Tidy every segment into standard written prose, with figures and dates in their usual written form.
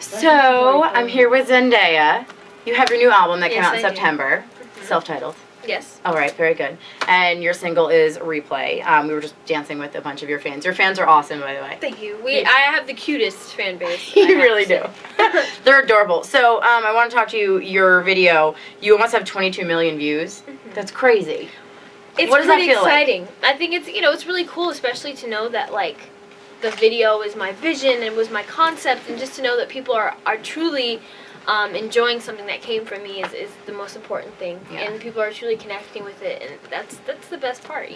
So, I'm here with Zendaya. You have your new album that came out in Yes, I do. September, self-titled. Yes. All right, very good. And your single is Replay. We were just dancing with a bunch of your fans. Your fans are awesome, by the way. Thank you. I have the cutest fan base. You really do. They're adorable. So, I want to talk to you. Your video, you almost have 22 million views. That's crazy. It's What does that pretty feel like? exciting. I think it's it's really cool, especially to know that like the video is my vision and was my concept, and just to know that people are truly enjoying something that came from me is the most important thing. Yeah. And people are truly connecting with it, and that's the best part,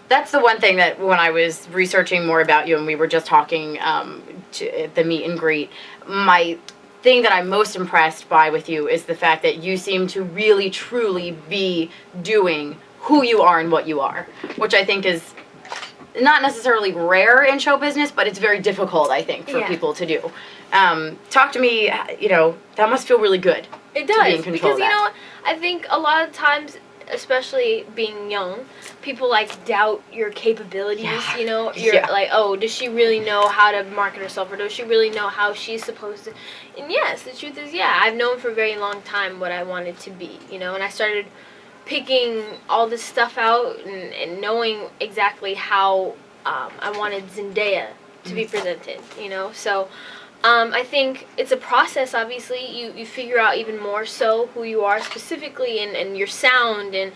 That's the one thing that when I was researching more about you and we were just talking at the meet and greet, my thing that I'm most impressed by with you is the fact that you seem to really truly be doing who you are and what you are, which I think is not necessarily rare in show business, but it's very difficult, I think, for people to do. Talk to me, that must feel really good. It to does, be in control because of that. I think a lot of times, especially being young, people like doubt your capabilities. Yeah. You're like, oh, does she really know how to market herself, or does she really know how she's supposed to? And yes, the truth is, I've known for a very long time what I wanted to be. And I started picking all this stuff out and knowing exactly how I wanted Zendaya to be presented. So. I think it's a process, obviously. You figure out even more so who you are specifically and your sound, and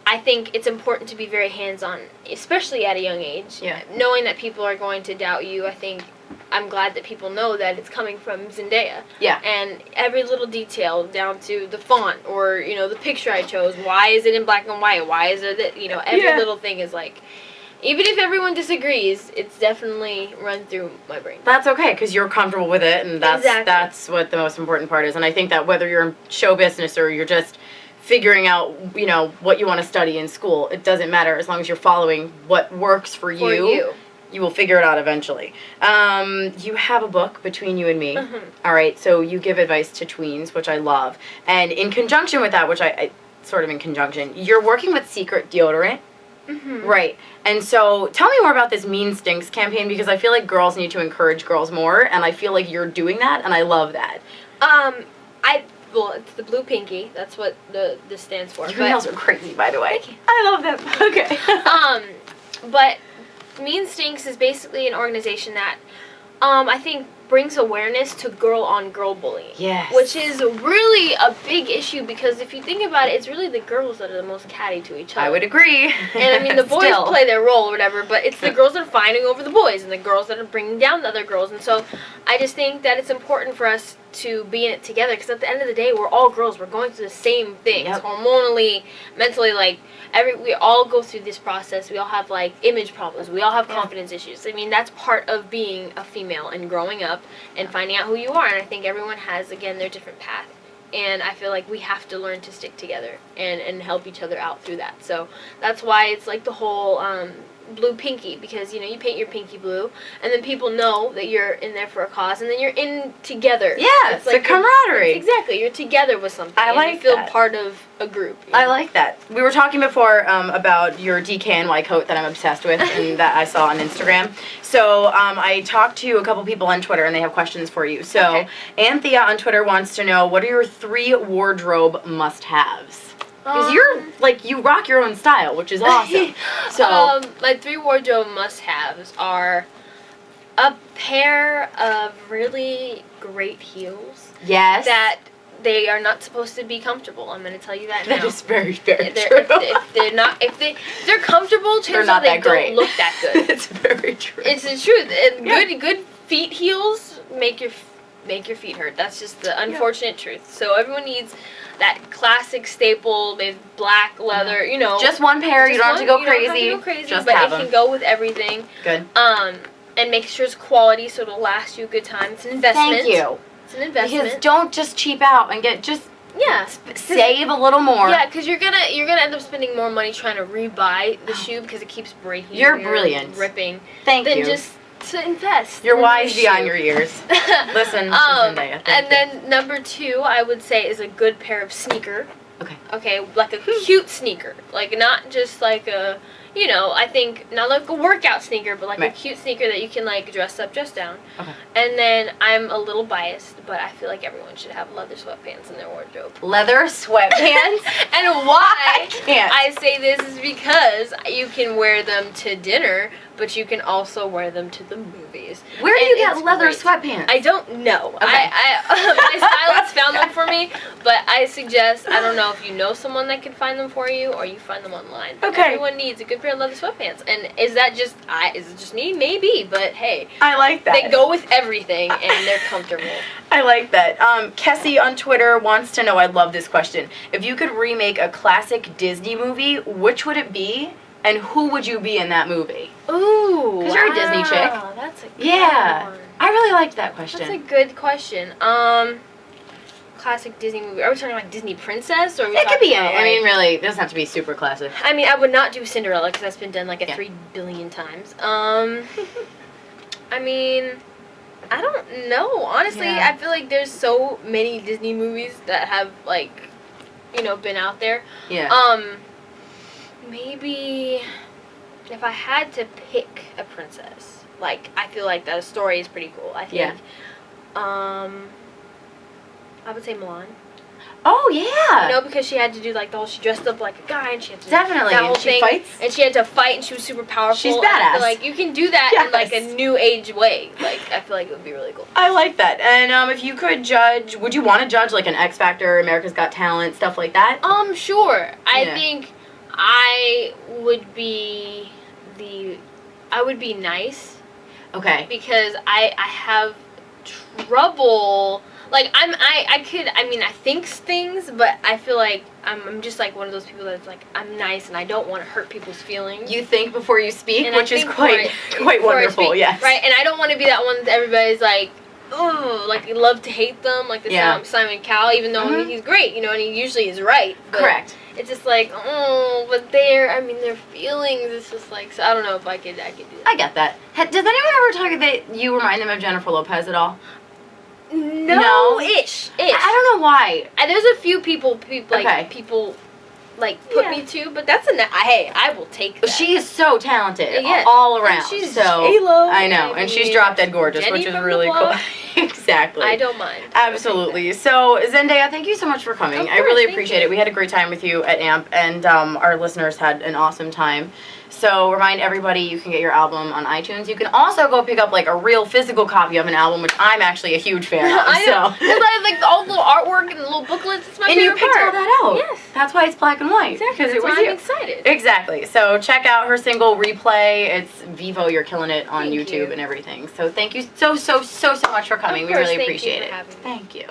I think it's important to be very hands-on, especially at a young age. Yeah. Knowing that people are going to doubt you, I think I'm glad that people know that it's coming from Zendaya. Yeah. And every little detail, down to the font or, the picture I chose. Why is it in black and white? Why is it that, every little thing is like... Even if everyone disagrees, it's definitely run through my brain. That's okay, because you're comfortable with it, and that's what the most important part is. And I think that whether you're in show business or you're just figuring out, what you want to study in school, it doesn't matter as long as you're following what works for you. You will figure it out eventually. You have a book, Between You and Me. All right, so you give advice to tweens, which I love. And in conjunction with that, which I sort of in conjunction, you're working with Secret Deodorant. Right. And so tell me more about this Mean Stinks campaign, because I feel like girls need to encourage girls more, and I feel like you're doing that, and I love that. Well, it's the blue pinky. That's what this stands for. Your nails are crazy, by the way. I love them. Okay. But Mean Stinks is basically an organization that I think brings awareness to girl-on-girl bullying. Yes. Which is really a big issue, because if you think about it, it's really the girls that are the most catty to each other. I would agree. And I mean, the boys play their role or whatever, but it's the girls that are fighting over the boys and the girls that are bringing down the other girls. And so I just think that it's important for us to be in it together, because at the end of the day, we're all girls. We're going through the same things, hormonally, mentally, we all go through this process. We all have image problems. We all have confidence issues. I mean, that's part of being a female and growing up and finding out who you are. And I think everyone has, again, their different path. And I feel like we have to learn to stick together and help each other out through that. So that's why it's like the whole blue pinky, because you paint your pinky blue, and then people know that you're in there for a cause, and then you're in together. Yeah, it's like camaraderie. Exactly, you're together with something. I like you feel that. part of a group. I like that. We were talking before about your DKNY coat that I'm obsessed with and that I saw on Instagram. So I talked to a couple people on Twitter, and they have questions for you. So Anthea on Twitter wants to know, what are your 3 wardrobe must-haves? Because you rock your own style, which is awesome. So my 3 wardrobe must-haves are a pair of really great heels. Yes. That they are not supposed to be comfortable. I'm going to tell you that now. That is very, very true. If they're comfortable, chances are they don't look that good. It's very true. It's the truth. And good feet heels make your feet hurt. That's just the unfortunate truth. So everyone needs that classic staple with black leather, Just one pair. You don't have to go crazy. You don't have to go crazy, just but have it can go with everything. Good. And make sure it's quality, so it'll last you a good time. It's an investment. Thank you. It's an investment. Because don't just cheap out and save a little more. Yeah, because you're gonna end up spending more money trying to rebuy the shoe because it keeps breaking. You're brilliant. Ripping. Thank you. Then just to invest. You're wise beyond your years. Listen, Zendaya. And then number 2, I would say, is a good pair of Okay. Okay, like a cute sneaker. Like, not just like a, you know, I think, not like a workout sneaker, but like a cute sneaker that you can, like, dress up, dress down. Okay. And then, I'm a little biased, but I feel like everyone should have leather sweatpants in their wardrobe. Leather sweatpants? And why I say this is because you can wear them to dinner, but you can also wear them to the movies. Where do you get leather sweatpants? I don't know. Okay. My stylist found them for me, but I suggest, I don't know if you know someone that can find them for you, or you find them online. Okay. Everyone needs a good pair of leather sweatpants. And is it just me? Maybe, but hey. I like that. They go with everything, and they're comfortable. I like that. Kessie on Twitter wants to know, I love this question, if you could remake a classic Disney movie, which would it be, and who would you be in that movie? Ooh, because you're a Disney chick. That's a good Yeah, one. I really liked that question. That's a good question. Classic Disney movie. Are we talking like Disney princess, or are we It could be. about, I mean, really, it doesn't have to be super classic. I mean, I would not do Cinderella because that's been done like 3 billion times. I mean, I don't know. Honestly, I feel like there's so many Disney movies that have, like, you know, been out there. Yeah. Maybe if I had to pick a princess, like, I feel like that story is pretty cool. I think. I would say Milan. Oh yeah. You know, because she had to do like the whole. She dressed up like a guy, and she had to definitely. that whole and she thing, fights. and she had to fight, and she was super powerful. She's and I badass. feel like you can do that in like a new age way. Like, I feel like it would be really cool. I like that. And if you could judge, would you want to judge like an X Factor, America's Got Talent, stuff like that? Sure. I think I would be nice. Okay. Because I have trouble. Like, I think things, but I feel like I'm just like one of those people that's like, I'm nice and I don't want to hurt people's feelings. You think before you speak, and which is quite wonderful, yes. Right, and I don't want to be that one that everybody's like, oh, like, you love to hate them, like the Simon Cowell, even though he's great, you know, and he usually is right. Correct. It's just like, oh, but their feelings, it's just like, so I don't know if I could do that. I get that. Does anyone ever tell you that you remind them of Jennifer Lopez at all? No-ish. I don't know why. There's a few people like put me to, but that's hey, I will take that. She is so talented all around. And she's so J-Lo. I know, and she's drop dead gorgeous, Jenny which is from really the cool. block. Exactly. I don't mind. Absolutely. So Zendaya, thank you so much for coming. I really appreciate it. We had a great time with you at AMP, and our listeners had an awesome time. So remind everybody you can get your album on iTunes. You can also go pick up like a real physical copy of an album, which I'm actually a huge fan of. I know. Because I have like all the little artwork and the little booklets. It's my favorite part. And you picked all that out. Yes. That's why it's black and white. Exactly. Because it was I'm excited. Exactly. So check out her single Replay. It's Vivo. You're killing it on Thank YouTube you. and everything. So thank you so much for coming. We really appreciate it. Thank you for having me. Thank you.